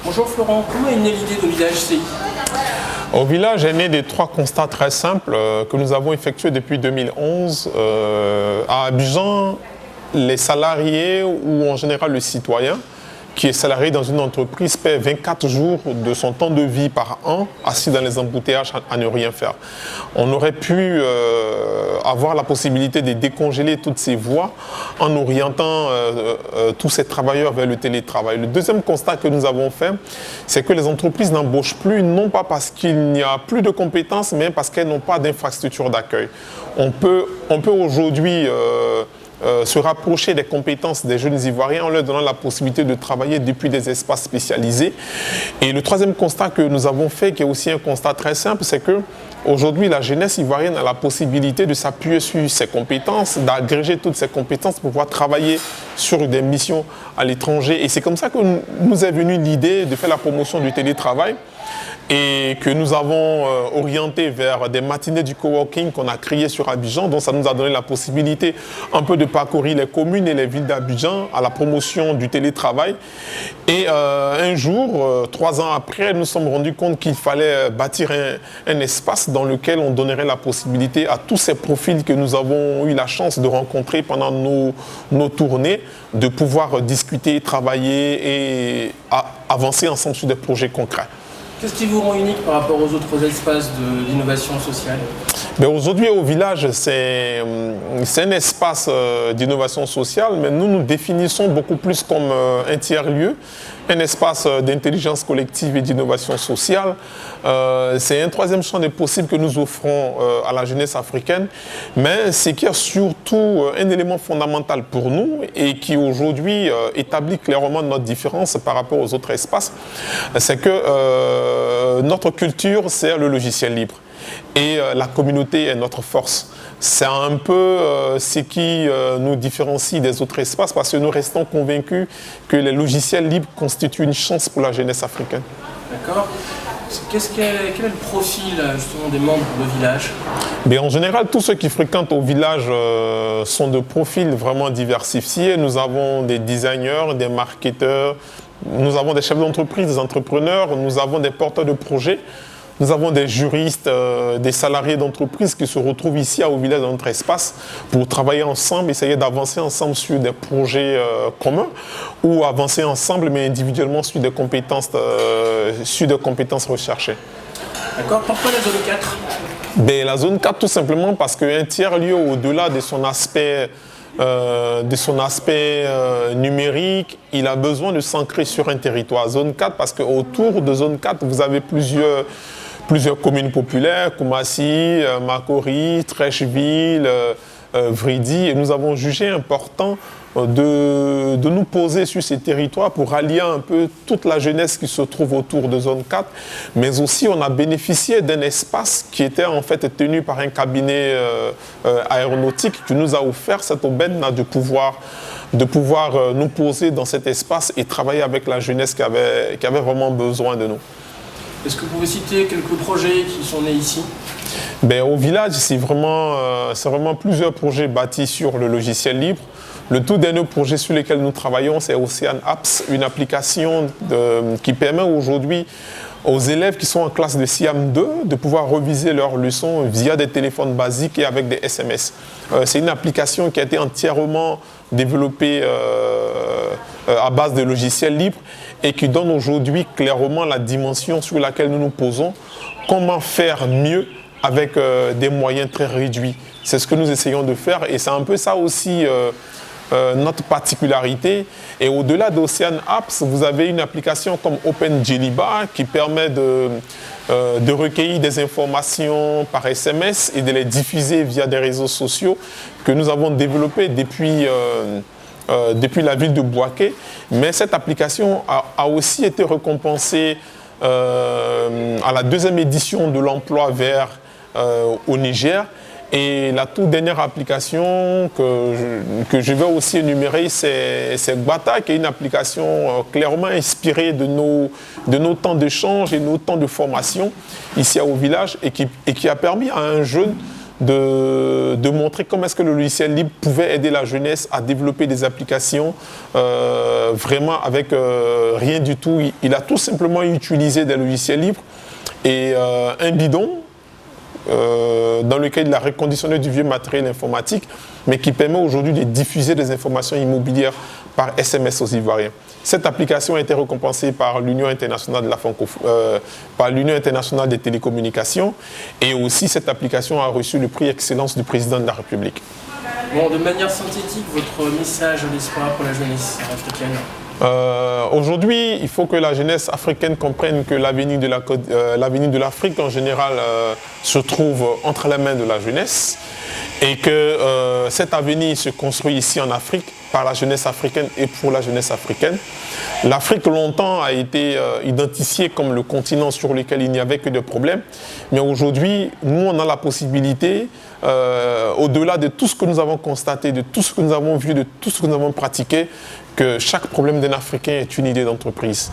Bonjour Florent, comment est née l'idée de Village CI? Au village est né des trois constats très simples que nous avons effectués depuis 2011. À Abidjan, les salariés ou en général le citoyen qui est salarié dans une entreprise paie 24 jours de son temps de vie par an assis dans les embouteillages à ne rien faire. On aurait pu avoir la possibilité de décongeler toutes ces voies en orientant tous ces travailleurs vers le télétravail. Le deuxième constat que nous avons fait, c'est que les entreprises n'embauchent plus, non pas parce qu'il n'y a plus de compétences, mais parce qu'elles n'ont pas d'infrastructure d'accueil. On peut aujourd'hui se rapprocher des compétences des jeunes Ivoiriens en leur donnant la possibilité de travailler depuis des espaces spécialisés. Et le troisième constat que nous avons fait, qui est aussi un constat très simple, c'est que aujourd'hui, la jeunesse ivoirienne a la possibilité de s'appuyer sur ses compétences, d'agréger toutes ses compétences pour pouvoir travailler sur des missions à l'étranger. Et c'est comme ça que nous est venue l'idée de faire la promotion du télétravail et que nous avons orienté vers des matinées du coworking qu'on a créées sur Abidjan. Donc ça nous a donné la possibilité un peu de parcourir les communes et les villes d'Abidjan à la promotion du télétravail. Et un jour, 3 ans après, nous nous sommes rendus compte qu'il fallait bâtir un espace dans lequel on donnerait la possibilité à tous ces profils que nous avons eu la chance de rencontrer pendant nos tournées de pouvoir discuter, travailler et avancer ensemble sur des projets concrets. Qu'est-ce qui vous rend unique par rapport aux autres espaces d'innovation sociale? Aujourd'hui, au village, c'est un espace d'innovation sociale, mais nous définissons beaucoup plus comme un tiers-lieu, un espace d'intelligence collective et d'innovation sociale. C'est un troisième champ des possibles que nous offrons à la jeunesse africaine, mais c'est qu'il y a surtout un élément fondamental pour nous et qui aujourd'hui établit clairement notre différence par rapport aux autres espaces, c'est que notre culture, c'est le logiciel libre. Et la communauté est notre force. C'est un peu ce qui nous différencie des autres espaces parce que nous restons convaincus que les logiciels libres constituent une chance pour la jeunesse africaine. D'accord. Quel est le profil justement des membres du village? En général, tous ceux qui fréquentent au village sont de profils vraiment diversifiés. Nous avons des designers, des marketeurs, nous avons des chefs d'entreprise, des entrepreneurs, nous avons des porteurs de projets. Nous avons des juristes, des salariés d'entreprise qui se retrouvent ici au village dans notre espace pour travailler ensemble, essayer d'avancer ensemble sur des projets communs ou avancer ensemble mais individuellement sur des compétences recherchées. D'accord. Pourquoi la zone 4? La zone 4 tout simplement parce qu'un tiers-lieu au-delà de son aspect numérique, il a besoin de s'ancrer sur un territoire. Zone 4 parce qu'autour de zone 4, vous avez plusieurs communes populaires, Koumassi, Makori, Trècheville, Vridi, et nous avons jugé important de nous poser sur ces territoires pour rallier un peu toute la jeunesse qui se trouve autour de zone 4, mais aussi on a bénéficié d'un espace qui était en fait tenu par un cabinet aéronautique qui nous a offert cette aubaine de pouvoir nous poser dans cet espace et travailler avec la jeunesse qui avait vraiment besoin de nous. Est-ce que vous pouvez citer quelques projets qui sont nés ici? Au village, c'est vraiment plusieurs projets bâtis sur le logiciel libre. Le tout dernier projet sur lequel nous travaillons, c'est Ocean Apps, une application qui permet aujourd'hui aux élèves qui sont en classe de SIAM 2 de pouvoir reviser leurs leçons via des téléphones basiques et avec des SMS. C'est une application qui a été entièrement développée à base de logiciels libres et qui donne aujourd'hui clairement la dimension sur laquelle nous nous posons, comment faire mieux avec des moyens très réduits. C'est ce que nous essayons de faire et c'est un peu ça aussi notre particularité. Et au-delà d'Ocean Apps, vous avez une application comme OpenJellyba qui permet de recueillir des informations par SMS et de les diffuser via des réseaux sociaux que nous avons développés depuis la ville de Bouaké. Mais cette application a aussi été récompensée à la 2e édition de l'emploi vert au Niger. Et la toute dernière application que je vais aussi énumérer, c'est Gbata, qui est une application clairement inspirée de nos temps d'échange et nos temps de formation ici au village et qui a permis à un jeune de montrer comment est-ce que le logiciel libre pouvait aider la jeunesse à développer des applications vraiment avec rien du tout. Il a tout simplement utilisé des logiciels libres et un bidon dans lequel il a reconditionné du vieux matériel informatique, mais qui permet aujourd'hui de diffuser des informations immobilières par SMS aux Ivoiriens. Cette application a été récompensée par l'Union internationale de la par l'Union internationale des télécommunications, et aussi cette application a reçu le prix Excellence du président de la République. Bon, de manière synthétique, votre message d'espoir pour la jeunesse africaine? Aujourd'hui, il faut que la jeunesse africaine comprenne que l'avenir de l'Afrique en général se trouve entre les mains de la jeunesse, et que cet avenir se construit ici en Afrique par la jeunesse africaine et pour la jeunesse africaine. L'Afrique longtemps a été identifiée comme le continent sur lequel il n'y avait que des problèmes, mais aujourd'hui, nous on a la possibilité, au-delà de tout ce que nous avons constaté, de tout ce que nous avons vu, de tout ce que nous avons pratiqué, que chaque problème d'un Africain est une idée d'entreprise.